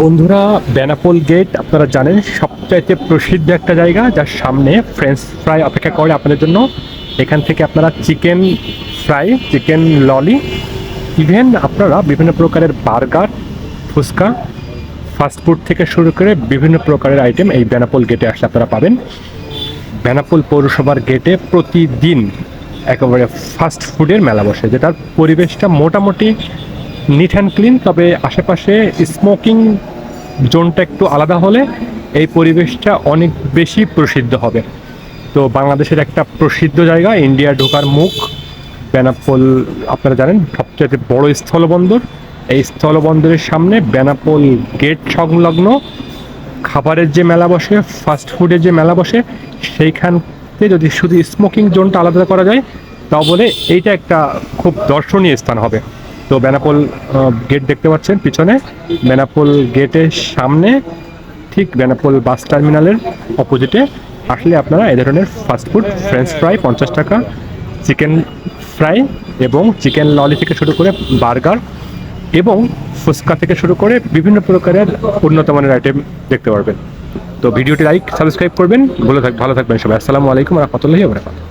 বন্ধুরা, বেনাপোল গেট আপনারা জানেন সবচাইতে প্রসিদ্ধ একটা জায়গা, যার সামনে ফ্রেঞ্চ ফ্রাই অপেক্ষা করে আপনাদের জন্য। এখান থেকে আপনারা চিকেন ফ্রাই, চিকেন ললি, ইভেন আপনারা বিভিন্ন প্রকারের বার্গার, ফুচকা, ফাস্টফুড থেকে শুরু করে বিভিন্ন প্রকারের আইটেম এই বেনাপোল গেটে আসলে আপনারা পাবেন। বেনাপোল পৌরসভার গেটে প্রতিদিন একেবারে ফাস্ট ফুডের মেলা বসে, যেটার পরিবেশটা মোটামুটি নিট অ্যান্ড ক্লিন, তবে আশেপাশে স্মোকিং জোনটা একটু আলাদা হলে এই পরিবেশটা অনেক বেশি প্রসিদ্ধ হবে। তো বাংলাদেশের একটা প্রসিদ্ধ জায়গা, ইন্ডিয়া ঢোকার মুখ বেনাপোল আপনারা জানেন সবচেয়ে বড় স্থলবন্দর। এই স্থলবন্দরের সামনে বেনাপোল গেট সংলগ্ন খাবারের যে মেলা বসে, ফাস্ট ফুডের যে মেলা বসে, সেইখানতে যদি শুধু স্মোকিং জোনটা আলাদা করা যায় তাহলে এইটা একটা খুব দর্শনীয় স্থান হবে। তো বেনাপোল গেট দেখতে পাচ্ছেন পিছনে, বেনাপোল গেটের সামনে ঠিক বেনাপোল বাস টার্মিনালের অপোজিটে আসলে আপনারা এই ধরনের ফাস্টফুড, ফ্রেঞ্চ ফ্রাই 50 টাকা, চিকেন ফ্রাই এবং চিকেন ললি থেকে শুরু করে বার্গার এবং ফুচকা থেকে শুরু করে বিভিন্ন প্রকারের উন্নত মানের আইটেম দেখতে পারবেন। তো ভিডিওটি লাইক, সাবস্ক্রাইব করবেন। ভালো থাকবেন সবাই। আসসালামু আলাইকুম ওয়া রাহমাতুল্লাহি ওয়া বারাকাতুহু।